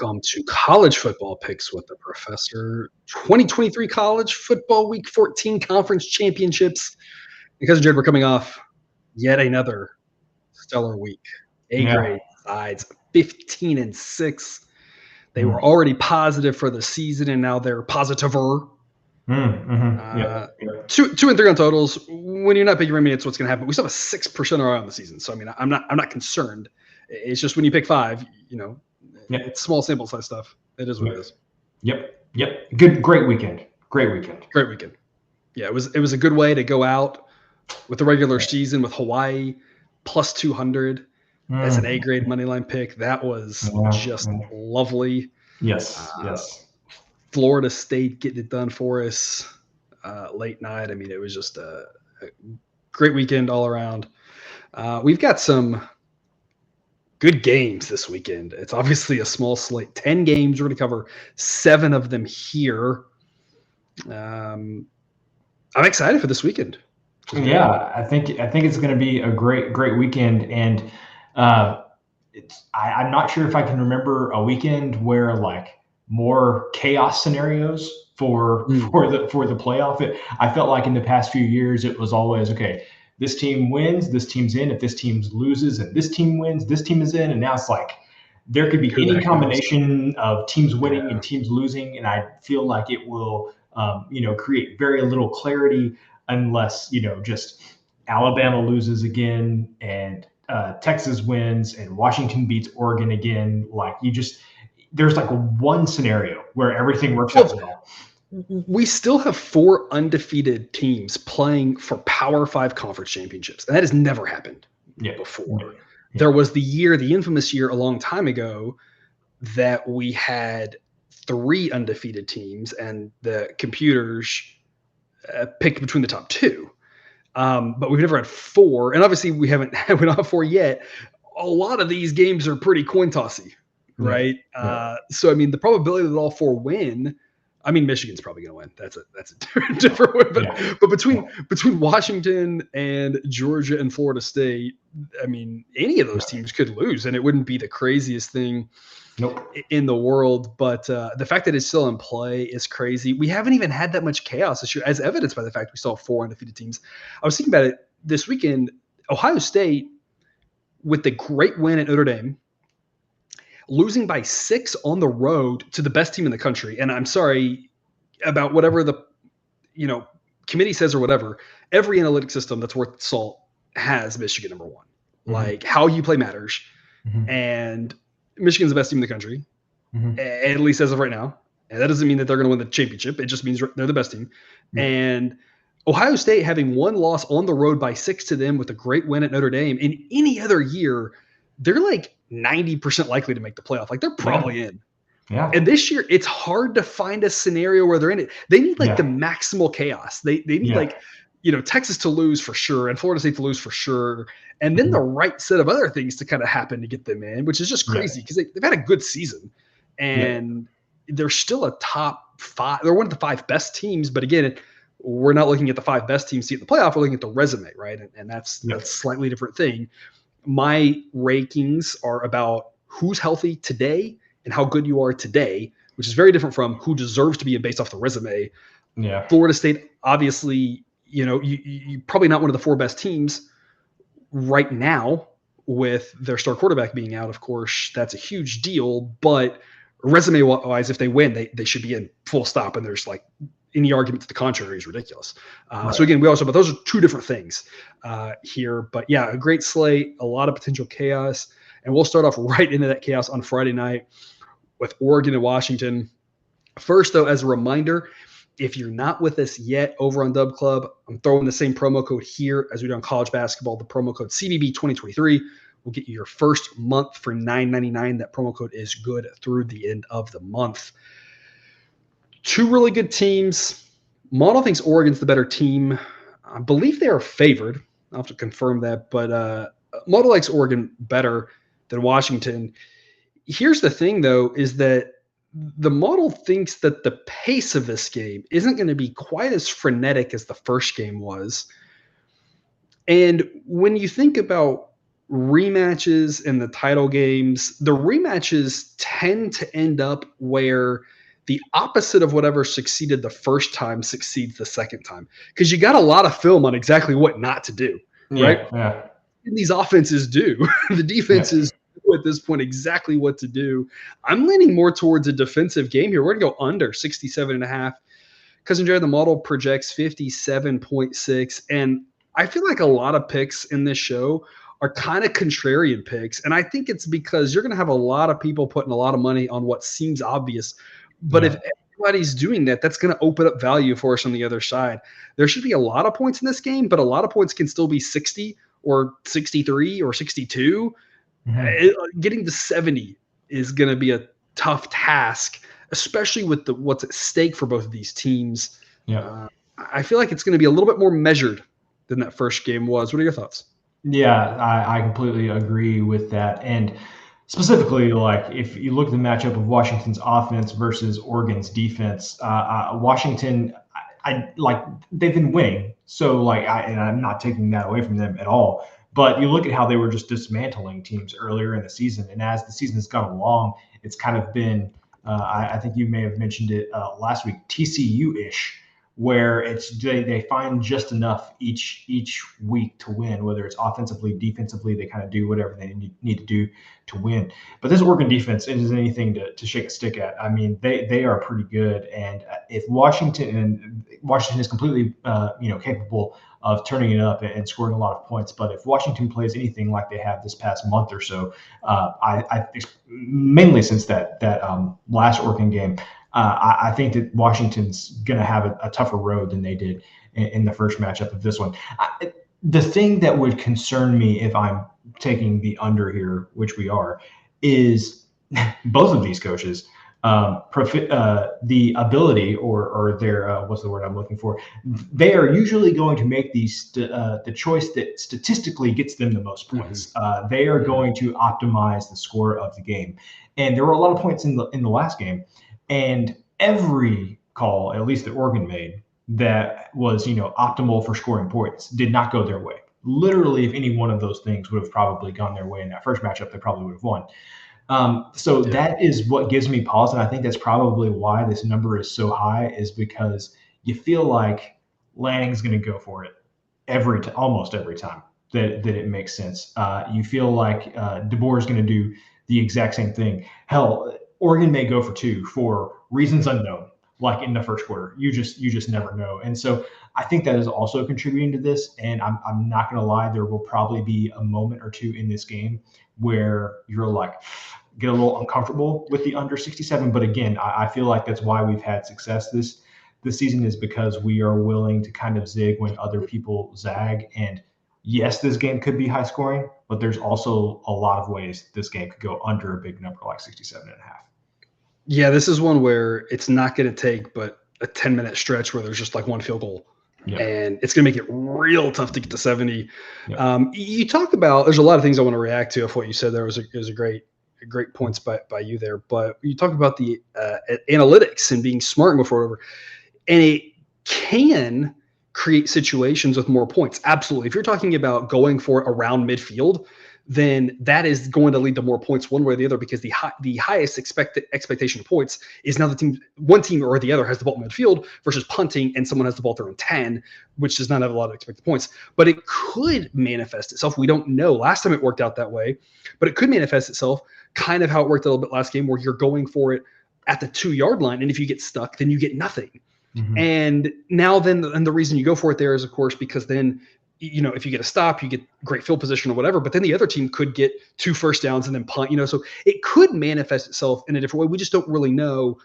welcome to College Football Picks with the Professor. 2023 College Football Week 14 Conference Championships. Because Jared, we're coming off yet another stellar week. A-grade sides, 15-6. They were already positive for the season, and now they're positiver. 2 and 3 on totals. When you're not picking your minutes, what's going to happen? We still have a 6% on the season, so I mean, I'm not concerned. It's just when you pick 5, it's small sample size stuff. It is what it is. Yep. Great weekend. Yeah, it was a good way to go out with the regular season with Hawaii plus 200 as an A-grade moneyline pick. That was just lovely. Yes. Florida State getting it done for us late night. I mean, it was just a great weekend all around. We've got some good games this weekend. It's obviously a small slate. 10 games. We're going to cover 7 of them here. I'm excited for this weekend. Yeah, I think it's going to be a great weekend, and I'm not sure if I can remember a weekend where like more chaos scenarios for the playoff. I felt like in the past few years it was always okay. This team wins, this team's in. If this team loses and this team wins, this team is in. And now it's like there could be any combination of teams winning and teams losing, and I feel like it will create very little clarity unless just Alabama loses again and Texas wins and Washington beats Oregon again. Like there's like one scenario where everything works out well. We still have 4 undefeated teams playing for Power 5 conference championships, and that has never happened before. Yeah. There was the infamous year a long time ago that we had 3 undefeated teams, and the computers picked between the top 2. But we've never had 4, and obviously we don't have 4 yet. A lot of these games are pretty coin tossy, right? So I mean, the probability that all 4 win. I mean, Michigan's probably going to win. That's a different one. But between Washington and Georgia and Florida State, I mean, any of those teams could lose, and it wouldn't be the craziest thing in the world. But the fact that it's still in play is crazy. We haven't even had that much chaos this year, as evidenced by the fact we still have 4 undefeated teams. I was thinking about it this weekend. Ohio State, with the great win at Notre Dame, losing by 6 on the road to the best team in the country. And I'm sorry about whatever the committee says or whatever. Every analytic system that's worth salt has Michigan number 1. Mm-hmm. Like how you play matters. Mm-hmm. And Michigan's the best team in the country, at least as of right now. And that doesn't mean that they're going to win the championship. It just means they're the best team. Mm-hmm. And Ohio State having 1 loss on the road by 6 to them with a great win at Notre Dame. In any other year, they're like 90% likely to make the playoff. Like they're probably in. Yeah. And this year, it's hard to find a scenario where they're in it. They need the maximal chaos. They need Texas to lose for sure and Florida State to luse for sure. And then the right set of other things to kind of happen to get them in, which is just crazy because they've had a good season. And they're still a top 5. They're one of the 5 best teams. But again, we're not looking at the 5 best teams to get the playoff. We're looking at the resume, right? And that's a slightly different thing. My rankings are about who's healthy today and how good you are today, which is very different from who deserves to be based off the resume. Yeah. Florida State, obviously, you're probably not one of the 4 best teams right now with their star quarterback being out. Of course, that's a huge deal, but resume-wise, if they win, they should be in full stop, and there's like any argument to the contrary is ridiculous. So again, but those are 2 different things here. But yeah, a great slate, a lot of potential chaos. And we'll start off right into that chaos on Friday night with Oregon and Washington. First, though, as a reminder, if you're not with us yet over on Dub Club, I'm throwing the same promo code here as we do on college basketball. The promo code CBB2023 will get you your first month for $9.99. That promo code is good through the end of the month. 2 really good teams. Model thinks Oregon's the better team. I believe they are favored. I'll have to confirm that, but Model likes Oregon better than Washington. Here's the thing, though, is that the model thinks that the pace of this game isn't going to be quite as frenetic as the first game was. And when you think about rematches in the title games, the rematches tend to end up where the opposite of whatever succeeded the first time succeeds the second time. Because you got a lot of film on exactly what not to do, right? Yeah. And these offenses do. The defenses do at this point exactly what to do. I'm leaning more towards a defensive game here. We're going to go under 67.5. Cousin Jared, the model projects 57.6. And I feel like a lot of picks in this show are kind of contrarian picks. And I think it's because you're going to have a lot of people putting a lot of money on what seems obvious. But if everybody's doing that, that's going to open up value for us on the other side. There should be a lot of points in this game, but a lot of points can still be 60 or 63 or 62. Getting to 70 is going to be a tough task, especially with what's at stake for both of these teams. I feel like it's going to be a little bit more measured than that first game was. What are your thoughts? Yeah, I completely agree with that. And specifically, like if you look at the matchup of Washington's offense versus Oregon's defense, Washington, I like they've been winning. So like, and I'm not taking that away from them at all. But you look at how they were just dismantling teams earlier in the season, and as the season has gone along, it's kind of been, I think you may have mentioned it last week, TCU-ish, where it's they find just enough each week to win, whether it's offensively, defensively, they kind of do whatever they need to do to win. But this Oregon defense isn't anything to shake a stick at. I mean, they are pretty good, and if Washington is completely capable of turning it up and scoring a lot of points, but if Washington plays anything like they have this past month or so, I mainly since that last Oregon game. I think that Washington's going to have a tougher road than they did in the first matchup of this one. The thing that would concern me if I'm taking the under here, which we are, is both of these coaches, the ability or their what's the word I'm looking for? They are usually going to make the choice that statistically gets them the most points. They are going to optimize the score of the game, and there were a lot of points in the last game. And every call, at least that Oregon made, that was optimal for scoring points did not go their way. Literally, if any one of those things would have probably gone their way in that first matchup, they probably would have won. That is what gives me pause, and I think that's probably why this number is so high, is because you feel like Lanning's going to go for it almost every time that it makes sense. You feel like DeBoer is going to do the exact same thing. Hell, Oregon may go for two for reasons unknown, like in the first quarter. You just never know. And so I think that is also contributing to this. And I'm not going to lie, there will probably be a moment or two in this game where you're like, get a little uncomfortable with the under 67. But again, I feel like that's why we've had success this season, is because we are willing to kind of zig when other people zag. And yes, this game could be high scoring, but there's also a lot of ways this game could go under a big number like 67.5. Yeah, this is one where it's not going to take but a 10-minute stretch where there's just like one field goal. And it's going to make it real tough to get to 70. You talk about, there's a lot of things I want to react to. If what you said there was a great points by you there, but you talk about the analytics and being smart and go forward, and it can create situations with more points. Absolutely. If you're talking about going for it around midfield, then that is going to lead to more points one way or the other, because the highest expectation of points is now one team or the other has the ball in midfield versus punting and someone has the ball thrown 10, which does not have a lot of expected points. But it could manifest itself. We don't know. Last time it worked out that way, but it could manifest itself kind of how it worked a little bit last game, where you're going for it at the 2-yard line, and if you get stuck, then you get nothing. And now and the reason you go for it there is, of course, because then if you get a stop, you get great field position or whatever, but then the other team could get 2 first downs and then punt, so it could manifest itself in a different way. We just don't really know.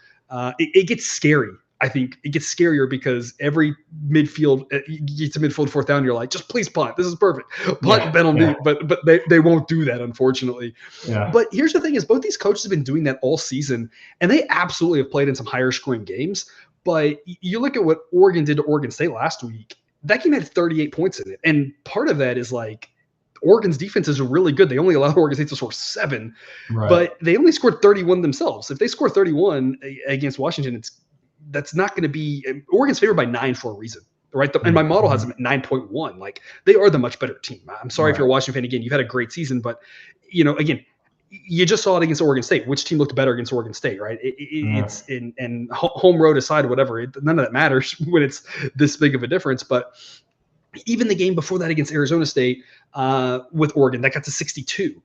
It gets scary. I think it gets scarier because every midfield, you get to midfield 4th down, you're like, just please punt. This is perfect. Punt penalty, but they won't do that, unfortunately. But here's the thing is, both these coaches have been doing that all season, and they absolutely have played in some higher scoring games. But you look at what Oregon did to Oregon State last week. That game had 38 points in it. And part of that is like Oregon's defense is really good. They only allowed Oregon State to score 7, but they only scored 31 themselves. If they score 31 against Washington, that's not going to be – Oregon's favored by 9 for a reason, right? And my model has them at 9.1. Like, they are the much better team. I'm sorry if you're a Washington fan. Again, you've had a great season, but again, you just saw it against Oregon State. Which team looked better against Oregon State, right? It's in home road aside, whatever. None of that matters when it's this big of a difference. But even the game before that against Arizona State with Oregon, that got to 62.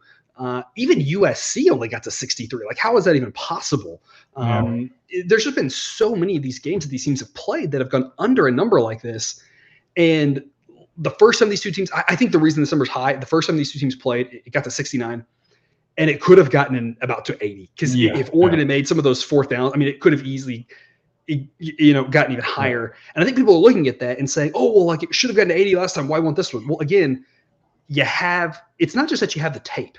Even USC only got to 63. Like, how is that even possible? There's just been so many of these games that these teams have played that have gone under a number like this. And the first time these two teams, I think the reason this number is high, the first time these two teams played, it got to 69. And it could have gotten in about to 80. Because if Oregon had made some of those fourth downs, I mean, it could have easily gotten even higher. And I think people are looking at that and saying, oh, well, like, it should have gotten to 80 last time. Why won't this one? Well, again, it's not just that you have the tape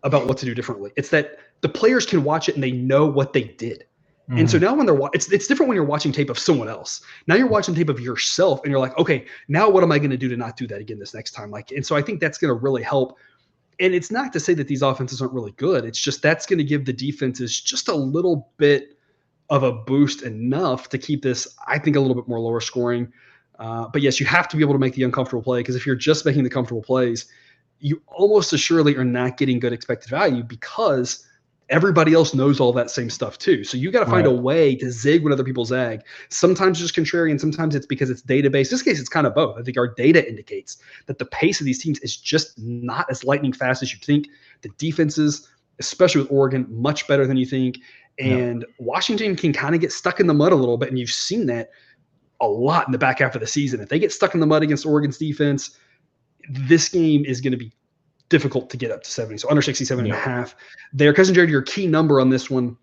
about what to do differently. It's that the players can watch it and they know what they did. And so now when they're it's different when you're watching tape of someone else. Now you're watching tape of yourself and you're like, okay, now what am I going to do to not do that again this next time? Like, and so I think that's going to really help. And it's not to say that these offenses aren't really good. It's just that's going to give the defenses just a little bit of a boost, enough to keep this, I think, a little bit more lower scoring. But yes, you have to be able to make the uncomfortable play, because if you're just making the comfortable plays, you almost assuredly are not getting good expected value, because everybody else knows all that same stuff too. So you got to find a way to zig when other people zag. Sometimes it's just contrarian. Sometimes it's because it's data-based. In this case, it's kind of both. I think our data indicates that the pace of these teams is just not as lightning fast as you think. The defenses, especially with Oregon, much better than you think. And Washington can kind of get stuck in the mud a little bit. And you've seen that a lot in the back half of the season. If they get stuck in the mud against Oregon's defense, this game is going to be difficult to get up to 70. So under 67.5 there. Cousin Jared, your key number on this one,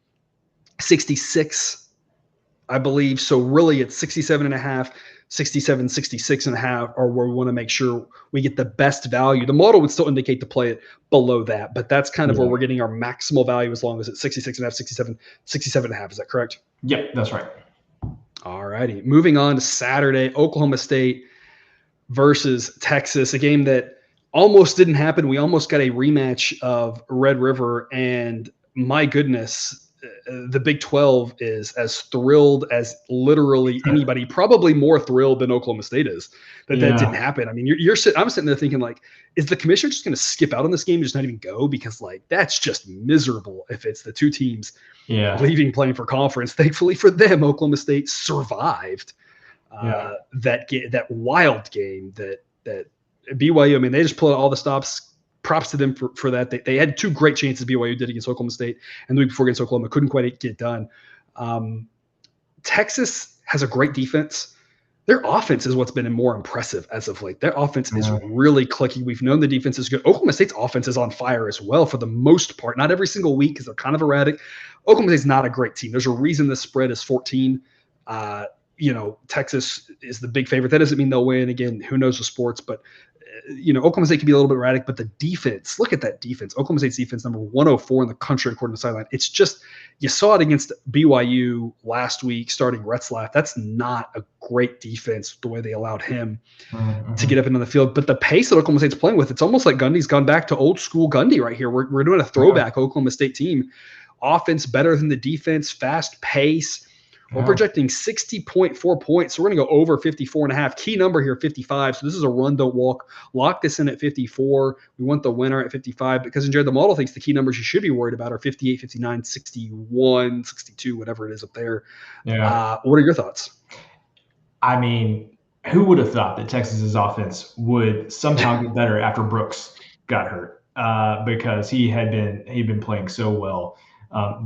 66, I believe. So really it's 67.5, 67, 66.5 are where we want to make sure we get the best value. The model would still indicate to play it below that, but that's kind of where we're getting our maximal value, as long as it's 66.5, 67, 67.5. Is that correct? Yep, that's right. All righty. Moving on to Saturday, Oklahoma State versus Texas, a game that almost didn't happen. We almost got a rematch of Red River, and my goodness, the Big 12 is as thrilled as literally anybody, probably more thrilled than Oklahoma State is that didn't happen. I mean, I'm sitting there thinking, like, is the commissioner just going to skip out on this game and just not even go? Because, like, that's just miserable if it's the two teams leaving playing for conference. Thankfully for them, Oklahoma State survived that wild game that BYU, I mean, they just pulled out all the stops. Props to them for that. They had two great chances BYU did against Oklahoma State, and the week before against Oklahoma, couldn't quite get it done. Texas has a great defense. Their offense is what's been more impressive as of late. Their offense is really clicky. We've known the defense is good. Oklahoma State's offense is on fire as well for the most part. Not every single week, because they're kind of erratic. Oklahoma State's not a great team. There's a reason the spread is 14. Texas is the big favorite. That doesn't mean they'll win. Again, who knows the sports, but Oklahoma State can be a little bit erratic, but the defense, look at that defense. Oklahoma State's defense, number 104 in the country, according to Sideline. It's just, you saw it against BYU last week, starting Retzlaff. That's not a great defense, the way they allowed him to get up into the field. But the pace that Oklahoma State's playing with, it's almost like Gundy's gone back to old school Gundy right here. We're doing a throwback Oklahoma State team. Offense better than the defense, fast pace. We're projecting 60.4 points, so we're going to go over 54.5. Key number here, 55. So this is a run, don't walk. Lock this in at 54. We want the winner at 55, because Jared, the model thinks the key numbers you should be worried about are 58, 59, 61, 62, whatever it is up there. What are your thoughts? I mean, who would have thought that Texas's offense would somehow get better after Brooks got hurt? Because he'd been playing so well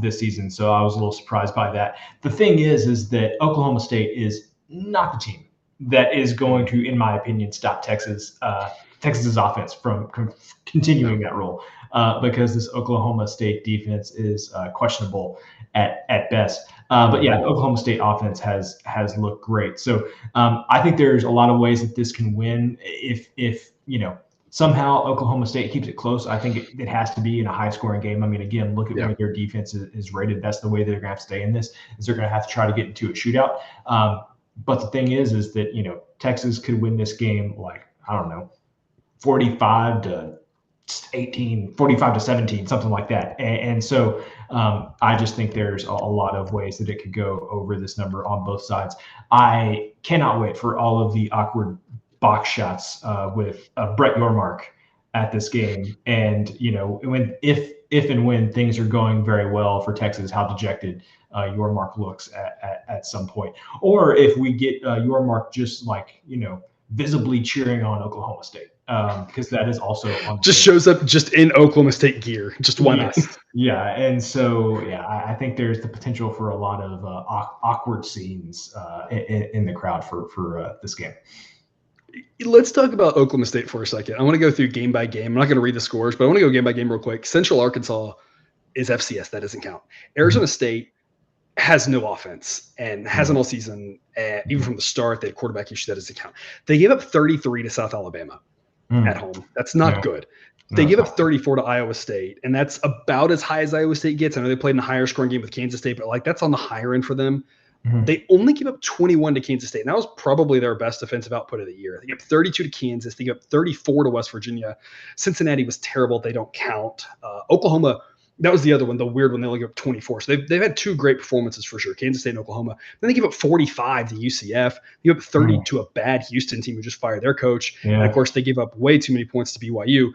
this season. So I was a little surprised by that. The thing is that Oklahoma State is not the team that is going to, in my opinion, stop Texas's offense from continuing that role, because this Oklahoma State defense is questionable at best. But yeah, the Oklahoma State offense has looked great. So I think there's a lot of ways that this can win. If somehow Oklahoma State keeps it close, I think it has to be in a high-scoring game. I mean, again, look at where their defense is rated. That's the way they're going to have to stay in this, is they're going to have to try to get into a shootout. But the thing is that, Texas could win this game, like, I don't know, 45-10 45 to 17, something like that. And so I just think there's a lot of ways that it could go over this number on both sides. I cannot wait for all of the awkward box shots with Brett Yormark at this game. And, if and when things are going very well for Texas, how dejected Yormark looks at some point. Or if we get Yormark just visibly cheering on Oklahoma State. Because that is also on just shows up just in Oklahoma State gear. Just why not? Yeah, and so I think there's the potential for a lot of awkward scenes in the crowd for this game. Let's talk about Oklahoma State for a second. I want to go through game by game. I'm not going to read the scores, but I want to go game by game real quick. Central Arkansas is FCS. That doesn't count. Arizona State has no offense and hasn't all season. Even from the start, they had quarterback issue. That doesn't count. They gave up 33 to South Alabama at home. That's not good. They give up 34 to Iowa State, and that's about as high as Iowa State gets. I know they played in a higher scoring game with Kansas State, but that's on the higher end for them. They only give up 21 to Kansas State, and that was probably their best defensive output of the year. They gave up 32 to Kansas. They gave up 34 to West Virginia. Cincinnati was terrible. They don't count. Oklahoma, that was the other one, the weird one. They only gave up 24. So they've had two great performances for sure, Kansas State and Oklahoma. Then they give up 45 to UCF. They gave up 30 to a bad Houston team who just fired their coach. Yeah. And, of course, they gave up way too many points to BYU.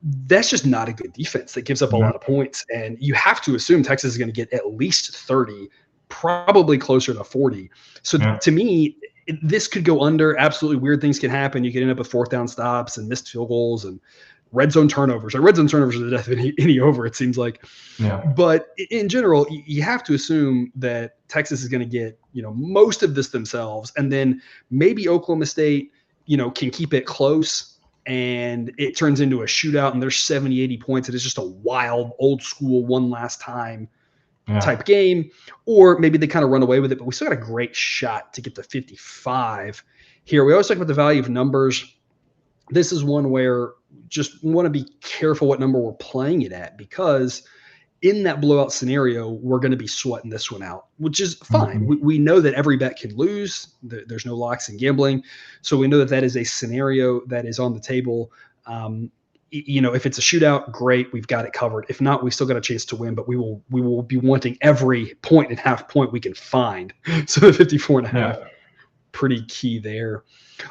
That's just not a good defense that gives up a lot of points. And you have to assume Texas is going to get at least 30, probably closer to 40. So to me, this could go under. Absolutely weird things can happen. You could end up with fourth down stops and missed field goals and red zone turnovers. Red zone turnovers are the death of any over, it seems like. Yeah. But in general, you have to assume that Texas is going to get, most of this themselves. And then maybe Oklahoma State, can keep it close and it turns into a shootout and there's 70, 80 points. It is just a wild, old school, one last time type game. Or maybe they kind of run away with it, but we still got a great shot to get to 55 here. We always talk about the value of numbers. This is one where just want to be careful what number we're playing it at, because in that blowout scenario, we're going to be sweating this one out, which is fine. We know that every bet can lose. There's no locks in gambling. So we know that is a scenario that is on the table. If it's a shootout, great. We've got it covered. If not, we still got a chance to win, but we will be wanting every point and half point we can find. So the 54.5, pretty key there.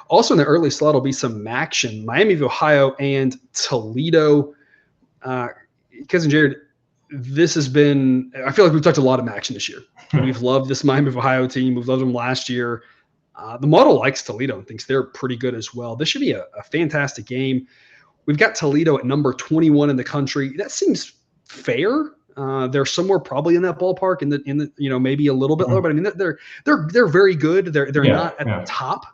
Also in the early slot will be some MACtion, Miami of Ohio and Toledo. Cousin Jared, this has been, I feel like we've talked a lot of MACtion this year. We've loved this Miami of Ohio team. We've loved them last year. The model likes Toledo and thinks they're pretty good as well. This should be a fantastic game. We've got Toledo at number 21 in the country. That seems fair. They're somewhere probably in that ballpark, in the maybe a little bit lower, but I mean they're very good. They're not at the top.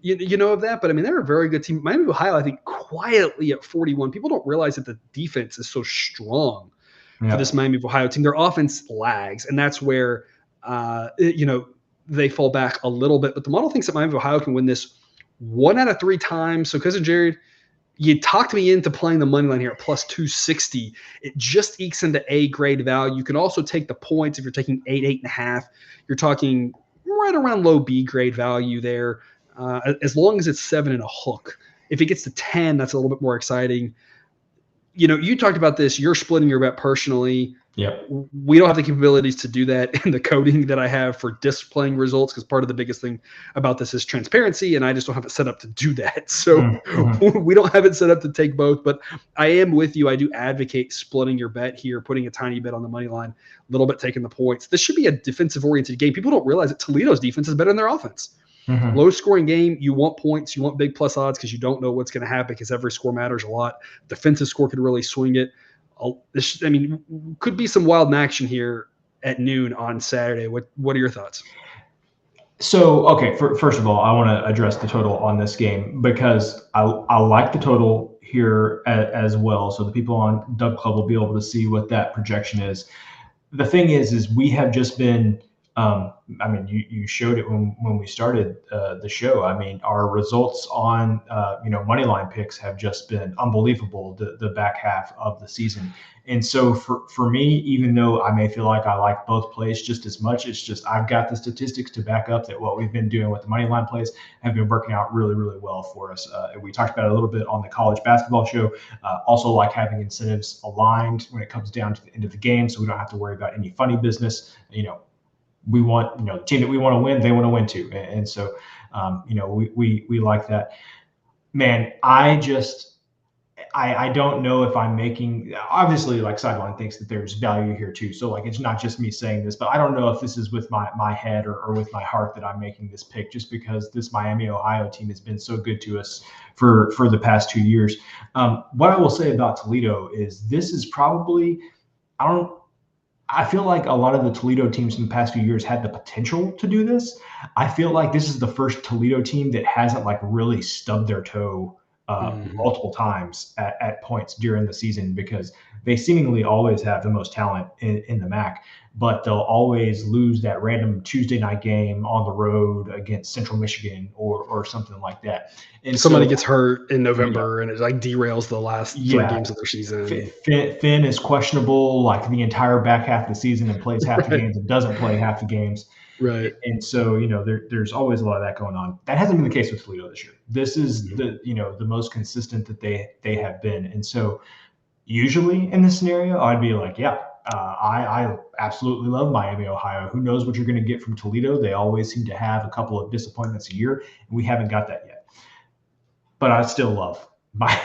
Of that, but I mean, they're a very good team. Miami of Ohio, I think, quietly at 41. People don't realize that the defense is so strong for this Miami of Ohio team. Their offense lags, and that's where, they fall back a little bit. But the model thinks that Miami of Ohio can win this 1 out of 3 times. So, Cousin Jared, you talked me into playing the money line here at plus 260. It just ekes into A grade value. You can also take the points if you're taking 8.5. You're talking right around low B grade value there. As long as it's 7 and a hook. If it gets to 10, that's a little bit more exciting. You talked about this. You're splitting your bet personally. Yep. We don't have the capabilities to do that in the coding that I have for displaying results, because part of the biggest thing about this is transparency, and I just don't have it set up to do that. So we don't have it set up to take both, but I am with you. I do advocate splitting your bet here, putting a tiny bit on the money line, a little bit taking the points. This should be a defensive-oriented game. People don't realize that Toledo's defense is better than their offense. Low-scoring game, you want points, you want big plus odds because you don't know what's going to happen, because every score matters a lot. Defensive score could really swing it. Could be some wild action here at noon on Saturday. What are your thoughts? So, okay, first of all, I want to address the total on this game, because I like the total here as well. So the people on Dub Club will be able to see what that projection is. The thing is we have just been I mean, you showed it when we started the show. I mean, our results on money line picks have just been unbelievable the back half of the season. And so for me, even though I may feel like I like both plays just as much, it's just I've got the statistics to back up that what we've been doing with the money line plays have been working out really, really well for us. We talked about it a little bit on the college basketball show. Also like having incentives aligned when it comes down to the end of the game, so we don't have to worry about any funny business. We want, the team that we want to win, they want to win too. And so, we like that. Man, I don't know if I'm making, obviously like Sideline thinks that there's value here too. So like, it's not just me saying this, but I don't know if this is with my head or with my heart that I'm making this pick, just because this Miami, Ohio team has been so good to us for the past 2 years. What I will say about Toledo is this is probably, I feel like a lot of the Toledo teams in the past few years had the potential to do this. I feel like this is the first Toledo team that hasn't like really stubbed their toe multiple times at points during the season, because they seemingly always have the most talent in the MAC, but they'll always lose that random Tuesday night game on the road against Central Michigan or something like that. And somebody gets hurt in November and it like derails the last 3 games of their season. Finn is questionable like the entire back half of the season and plays half the games and doesn't play half the games. Right. And so, there's always a lot of that going on. That hasn't been the case with Toledo this year. This is the most consistent that they have been. And so usually in this scenario, I'd be like, I absolutely love Miami, Ohio. Who knows what you're going to get from Toledo? They always seem to have a couple of disappointments a year, and we haven't got that yet. But I still love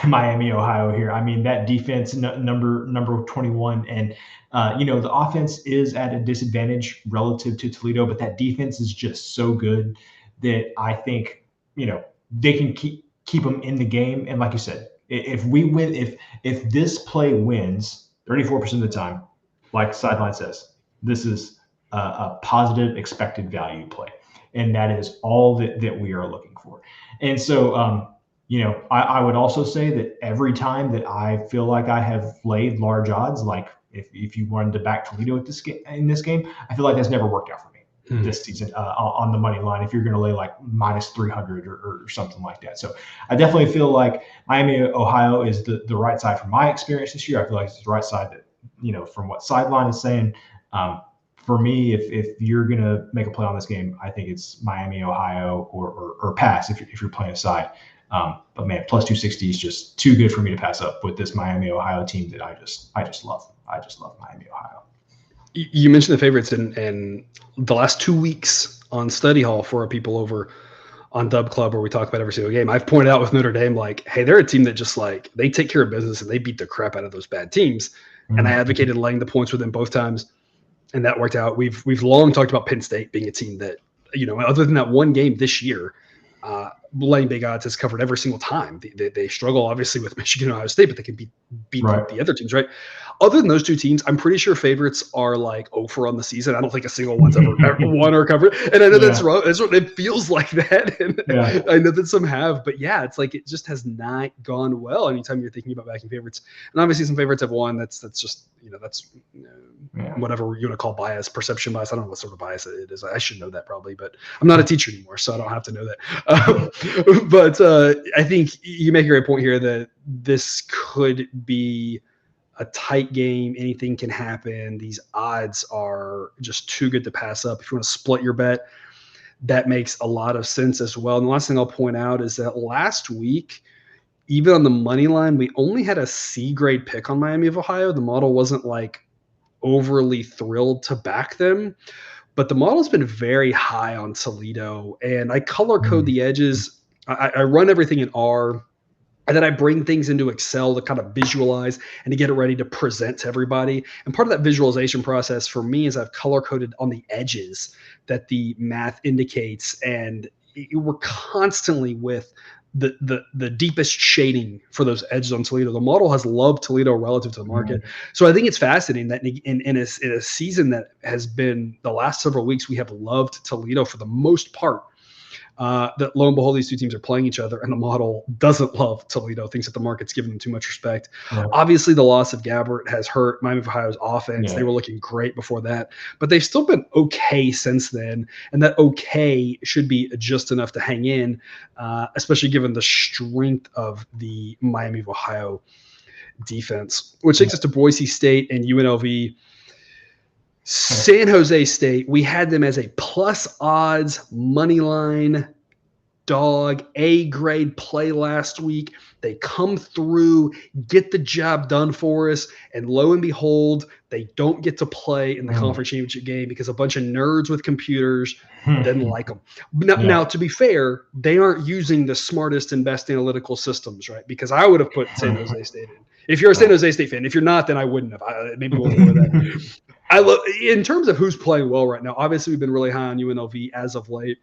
Miami, Ohio here. I mean, that defense, number 21, and the offense is at a disadvantage relative to Toledo, but that defense is just so good that I think they can keep them in the game. And like you said, if we win, if this play wins 34% of the time, like Sideline says, this is a positive expected value play, and that is all that we are looking for. And so, I would also say that every time that I feel like I have laid large odds, like if you wanted to back Toledo in this game, I feel like that's never worked out for me this season on the money line. If you're going to lay like minus 300 or something like that. So I definitely feel like Miami, Ohio is the right side from my experience this year. I feel like it's the right side that, from what Sideline is saying. For me, if you're going to make a play on this game, I think it's Miami, Ohio or pass if you're playing a side. But man, plus 260 is just too good for me to pass up with this Miami, Ohio team that I just love. I just love Miami, Ohio. You mentioned the favorites in the last 2 weeks on Study Hall for our people over on Dub Club, where we talk about every single game. I've pointed out with Notre Dame, like, hey, they're a team that just like they take care of business and they beat the crap out of those bad teams. Mm-hmm. And I advocated laying the points with them both times, and that worked out. We've long talked about Penn State being a team that, other than that one game this year, laying big odds has covered every single time. They struggle obviously with Michigan and Ohio State, but they can beat right. the other teams, right? Other than those two teams, I'm pretty sure favorites are like over on the season. I don't think a single one's ever won or covered. And I know that's wrong. That's what it feels like that. And I know that some have, but it's like it just has not gone well anytime you're thinking about backing favorites. And obviously some favorites have won. That's just, that's whatever you want to call bias, perception bias. I don't know what sort of bias it is. I should know that probably, but I'm not a teacher anymore, so I don't have to know that. But I think you make a great point here that this could be a tight game. Anything can happen. These odds are just too good to pass up. If you want to split your bet, that makes a lot of sense as well. And the last thing I'll point out is that last week, even on the money line, we only had a C grade pick on Miami of Ohio. The model wasn't like overly thrilled to back them, but the model's been very high on Toledo, and I color code the edges. I run everything in R, and then I bring things into Excel to kind of visualize and to get it ready to present to everybody. And part of that visualization process for me is I've color coded on the edges that the math indicates, and we're constantly with the deepest shading for those edges on Toledo. The model has loved Toledo relative to the market. So I think it's fascinating that in a season that has been the last several weeks, we have loved Toledo for the most part. that lo and behold, these two teams are playing each other, and the model doesn't love Toledo, thinks that the market's giving them too much respect. Yeah. Obviously, the loss of Gabbert has hurt Miami of Ohio's offense. Yeah. They were looking great before that, but they've still been okay since then, and that okay should be just enough to hang in, especially given the strength of the Miami of Ohio defense, which takes us to Boise State and UNLV. San Jose State, we had them as a plus odds money line dog, A grade play last week. They come through, get the job done for us, and lo and behold, they don't get to play in the conference championship game because a bunch of nerds with computers didn't like them. Now, to be fair, they aren't using the smartest and best analytical systems, right? Because I would have put San Jose State in. If you're a San Jose State fan, if you're not, then I wouldn't have. Maybe we'll go with that. In terms of who's playing well right now, obviously we've been really high on UNLV as of late.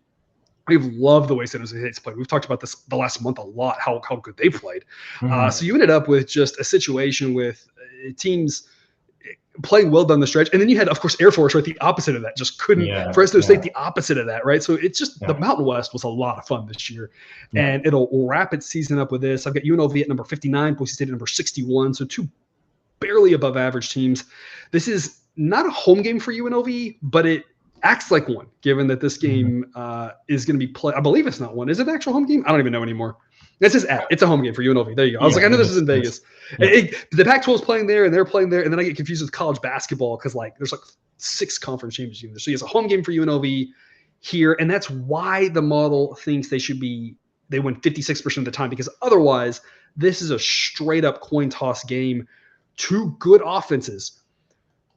We've loved the way San Jose State's played. We've talked about this the last month a lot, how good they played. So you ended up with just a situation with teams playing well down the stretch. And then you had, of course, Air Force, right? The opposite of that. Just couldn't. Fresno State, the opposite of that, right? So it's just the Mountain West was a lot of fun this year. And it'll wrap its season up with this. I've got UNLV at number 59, Boise State at number 61. So two barely above average teams. This is not a home game for UNLV, but it acts like one, given that this game is going to be played. I believe it's not one. Is it an actual home game? I don't even know anymore. It's just it's a home game for UNLV. There you go. I was like, I know this is in Vegas. The Pac-12 is playing there, and they're playing there, and then I get confused with college basketball because there's 6 conference championships games. So it's a home game for UNLV here, and that's why the model thinks they win 56% of the time, because otherwise this is a straight up coin toss game. Two good offenses,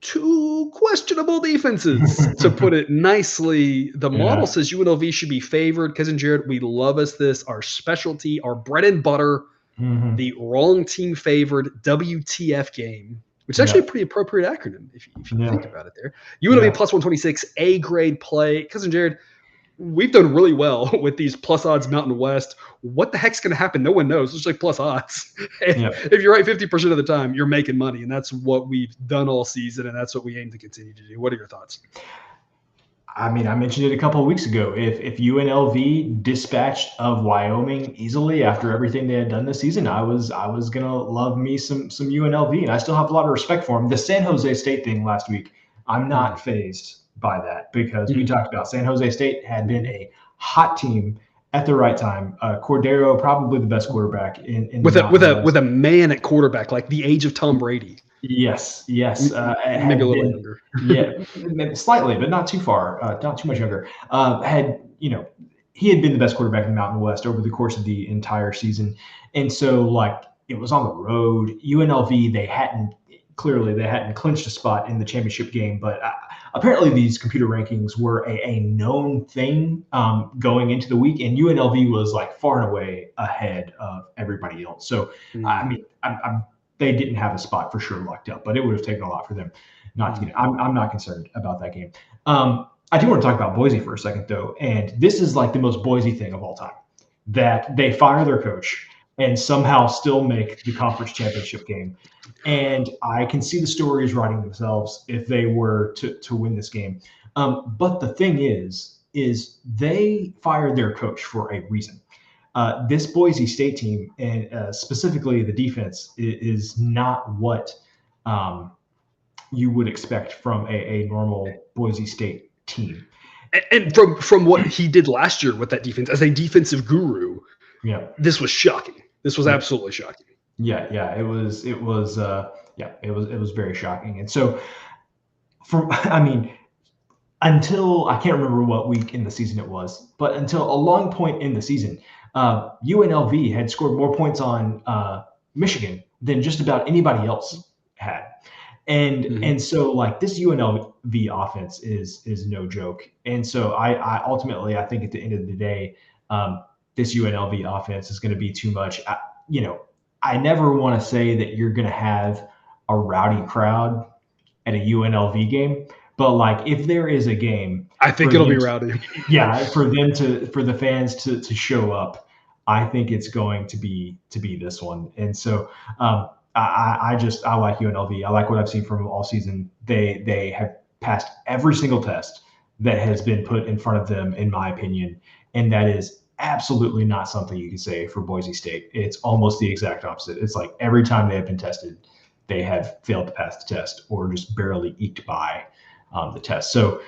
two questionable defenses, to put it nicely. The model says UNLV should be favored. Cousin Jared, we love us this, our specialty, our bread and butter, the wrong team favored WTF game, which is actually a pretty appropriate acronym if you think about it there. UNLV plus 126, A grade play. Cousin Jared, we've done really well with these plus odds Mountain West. What the heck's going to happen? No one knows. It's like plus odds. If you're right 50% of the time, you're making money. And that's what we've done all season. And that's what we aim to continue to do. What are your thoughts? I mean, I mentioned it a couple of weeks ago. If UNLV dispatched of Wyoming easily after everything they had done this season, I was going to love me some UNLV. And I still have a lot of respect for them. The San Jose State thing last week, I'm not fazed by that, because we talked about San Jose State had been a hot team at the right time. Cordero, probably the best quarterback in with a man at quarterback, like the age of Tom Brady. Yes. Maybe a little younger. Slightly, but not too far, not too much younger. He had been the best quarterback in the Mountain West over the course of the entire season, and so it was on the road. UNLV, they hadn't clinched a spot in the championship game, but apparently these computer rankings were a known thing going into the week, and UNLV was far and away ahead of everybody else. So I mean, they didn't have a spot for sure locked up, but it would have taken a lot for them not to get it. I'm not concerned about that game. I do want to talk about Boise for a second, though, and this is the most Boise thing of all time, that they fire their coach and somehow still make the conference championship game. And I can see the stories writing themselves if they were to win this game. But the thing is they fired their coach for a reason. This Boise State team, and specifically the defense, is not what you would expect from a normal Boise State team. And from what he did last year with that defense as a defensive guru, this was shocking. This was absolutely shocking. It was very shocking. And so until, I can't remember what week in the season it was, but until a long point in the season, UNLV had scored more points on Michigan than just about anybody else had. And so this UNLV offense is no joke. And so I ultimately, I think at the end of the day, this UNLV offense is going to be too much. I never want to say that you're going to have a rowdy crowd at a UNLV game, but if there is a game, I think it'll be rowdy. For the fans to show up, I think it's going to be this one. And so I like UNLV. I like what I've seen from them all season. They have passed every single test that has been put in front of them, in my opinion. And that is absolutely not something you can say for Boise State. It's almost the exact opposite. It's like every time they have been tested, they have failed to pass the test or just barely eked by the test. So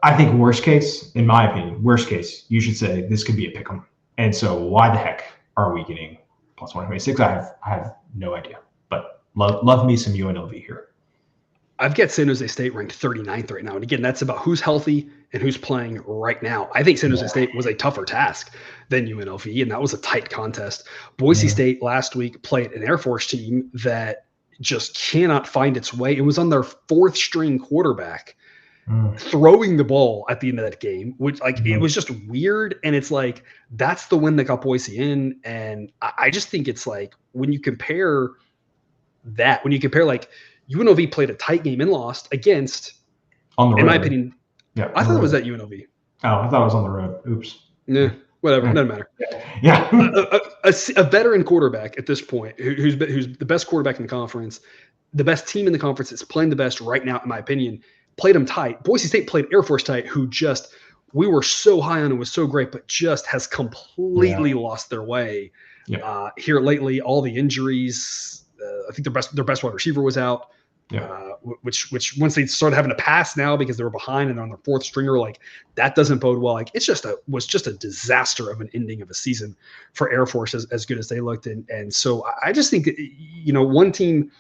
I think worst case, in my opinion, worst case, you should say this could be a pick 'em. And so why the heck are we getting plus 126? I have no idea, but love me some UNLV here. I've got San Jose State ranked 39th right now. And again, that's about who's healthy and who's playing right now. I think San Jose State was a tougher task than UNLV, and that was a tight contest. Boise State last week played an Air Force team that just cannot find its way. It was on their fourth string quarterback throwing the ball at the end of that game, which it was just weird. And it's like, that's the win that got Boise in. And I just think it's like, when you compare like UNLV played a tight game and lost against, in my opinion, I thought it was at UNLV. Oh, I thought it was on the road. Oops. Yeah, whatever. Doesn't matter. Yeah. A veteran quarterback at this point, who's the best quarterback in the conference, the best team in the conference that's playing the best right now, in my opinion, played them tight. Boise State played Air Force tight, who just, we were so high on and was so great, but just has completely lost their way here lately. All the injuries. I think their best wide receiver was out. Which once they started having to pass now because they were behind and they're on their fourth stringer, like that doesn't bode well. Like was just a disaster of an ending of a season for Air Force as good as they looked. And so I just think, one team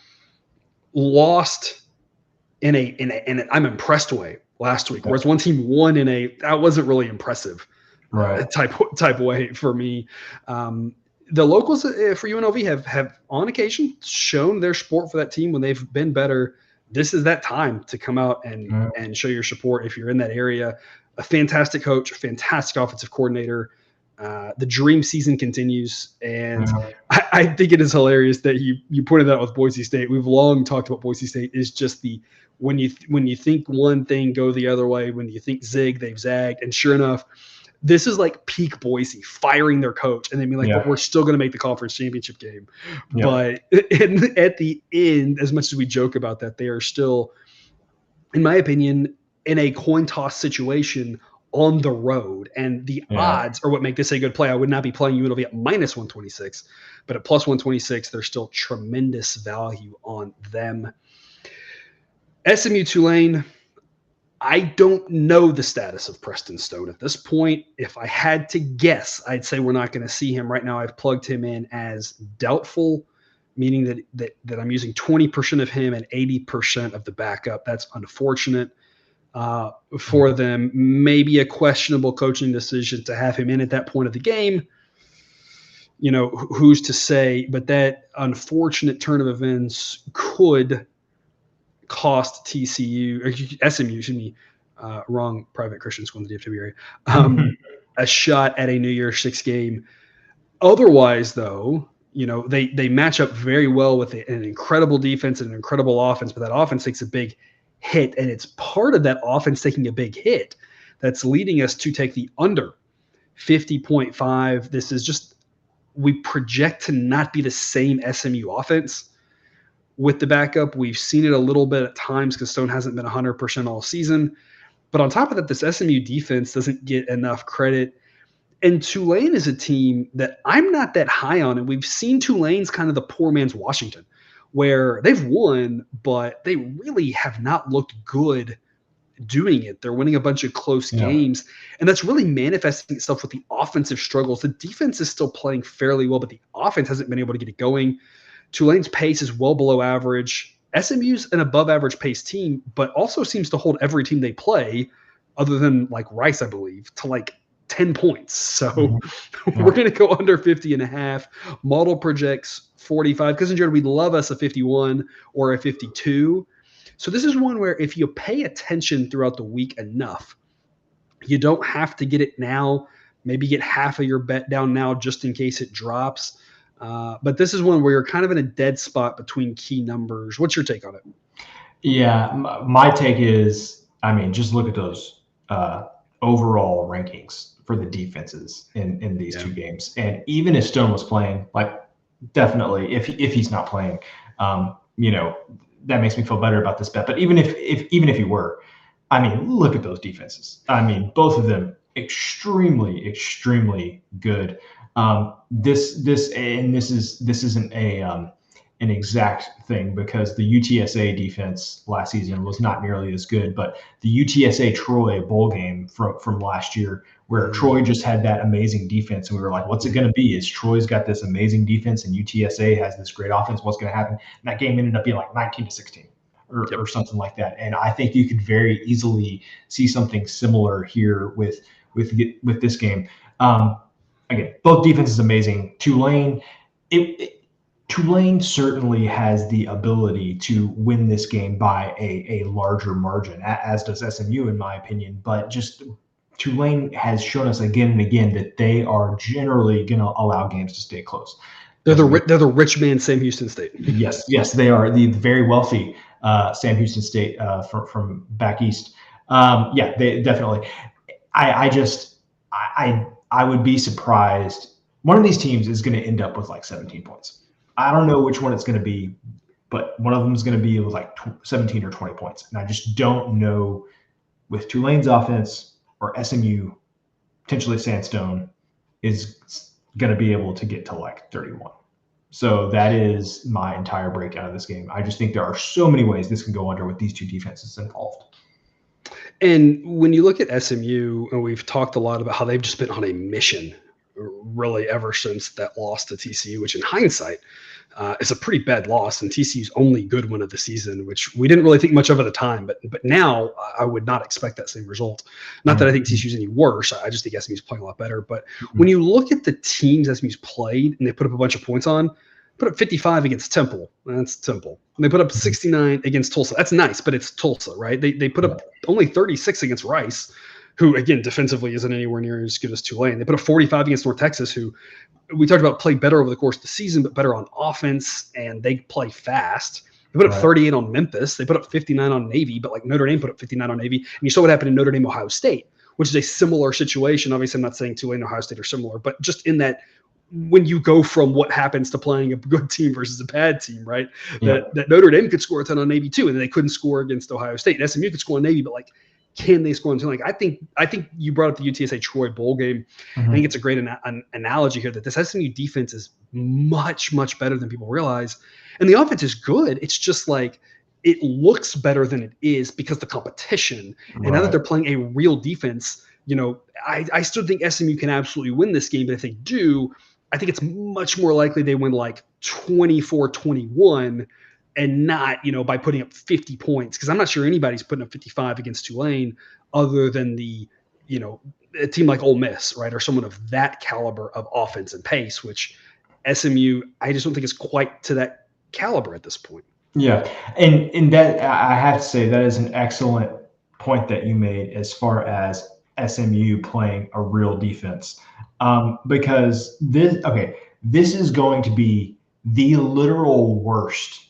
lost in an I'm impressed way last week, whereas one team won that wasn't really impressive type way for me. The locals for UNLV have on occasion shown their support for that team when they've been better. This is that time to come out and show your support if you're in that area. A fantastic coach, a fantastic offensive coordinator. The dream season continues, and I think it is hilarious that you pointed that out with Boise State. We've long talked about Boise State is just when you think one thing, go the other way. When you think zig, they've zagged, and sure enough, this is like peak Boise, firing their coach and then being like, but we're still going to make the conference championship game. But at the end, as much as we joke about that, they are still, in my opinion, in a coin toss situation on the road. And the odds are what make this a good play. I would not be playing UNLV at minus 126, but at plus 126, there's still tremendous value on them. SMU Tulane. I don't know the status of Preston Stone at this point. If I had to guess, I'd say we're not going to see him right now. I've plugged him in as doubtful, meaning that I'm using 20% of him and 80% of the backup. That's unfortunate for them. Maybe a questionable coaching decision to have him in at that point of the game. Who's to say? But that unfortunate turn of events could cost TCU or SMU, excuse me, wrong private Christian school in the DFW area, a shot at a New Year's Six game. Otherwise, though, they match up very well with an incredible defense and an incredible offense, but that offense takes a big hit, and it's part of that offense taking a big hit that's leading us to take the under 50.5. This is just, we project to not be the same SMU offense with the backup. We've seen it a little bit at times because Stone hasn't been 100% all season. But on top of that, this SMU defense doesn't get enough credit. And Tulane is a team that I'm not that high on. And we've seen Tulane's kind of the poor man's Washington, where they've won, but they really have not looked good doing it. They're winning a bunch of close games. And that's really manifesting itself with the offensive struggles. The defense is still playing fairly well, but the offense hasn't been able to get it going. Tulane's pace is well below average. SMU's an above average pace team, but also seems to hold every team they play, other than like Rice, I believe, to like 10 points. So we're going to go under 50.5. Model projects 45. Because Jared, we'd love us a 51 or a 52. So this is one where if you pay attention throughout the week enough, you don't have to get it now. Maybe get half of your bet down now just in case it drops. But this is one where you're kind of in a dead spot between key numbers. What's your take on it? Yeah, my take is, just look at those overall rankings for the defenses in these two games. And even if Stone was playing, like definitely if he's not playing, that makes me feel better about this bet. But even if he were, look at those defenses. Both of them extremely good. This isn't an exact thing because the UTSA defense last season was not nearly as good, but the UTSA Troy bowl game from last year, where Troy just had that amazing defense, and we were like, what's it going to be? Is Troy's got this amazing defense and UTSA has this great offense? What's going to happen? And that game ended up being like 19-16 or something like that. And I think you could very easily see something similar here with this game. Again, both defenses amazing. Tulane certainly has the ability to win this game by a larger margin, as does SMU, in my opinion. But just Tulane has shown us again and again that they are generally going to allow games to stay close. They're the rich man Sam Houston State. Yes, they are the very wealthy Sam Houston State from back east. They definitely. I would be surprised. One of these teams is going to end up with like 17 points. I don't know which one it's going to be, but one of them is going to be with like 17 or 20 points. And I just don't know with Tulane's offense or SMU, potentially Sandstone, is going to be able to get to like 31. So that is my entire breakdown of this game. I just think there are so many ways this can go under with these two defenses involved. And when you look at SMU, and we've talked a lot about how they've just been on a mission really ever since that loss to TCU, which in hindsight is a pretty bad loss, and TCU's only good win of the season, which we didn't really think much of at the time. But now I would not expect that same result. Not that I think TCU's any worse. I just think SMU's playing a lot better. But when you look at the teams SMU's played and they put up a bunch of points on, put up 55 against Temple. That's Temple. And they put up 69 against Tulsa. That's nice, but it's Tulsa, right? They put up only 36 against Rice, who, again, defensively isn't anywhere near as good as Tulane. They put up 45 against North Texas, who we talked about play better over the course of the season, but better on offense, and they play fast. They put up 38 on Memphis. They put up 59 on Navy, but like Notre Dame put up 59 on Navy. And you saw what happened in Notre Dame, Ohio State, which is a similar situation. Obviously, I'm not saying Tulane and Ohio State are similar, but just in that when you go from what happens to playing a good team versus a bad team, right? That Notre Dame could score a ton on Navy too, and then they couldn't score against Ohio State. And SMU could score on Navy, but like, can they score on Tulane? Like, I think you brought up the UTSA Troy bowl game. I think it's a great analogy here that this SMU defense is much, much better than people realize. And the offense is good. It's just like it looks better than it is because the competition. And now that they're playing a real defense, I still think SMU can absolutely win this game. But if they do, I think it's much more likely they win like 24-21 and not, by putting up 50 points. Because I'm not sure anybody's putting up 55 against Tulane other than a team like Ole Miss, right? Or someone of that caliber of offense and pace, which SMU, I just don't think is quite to that caliber at this point. Yeah. And that, I have to say, that is an excellent point that you made as far as SMU playing a real defense. Because this is going to be the literal worst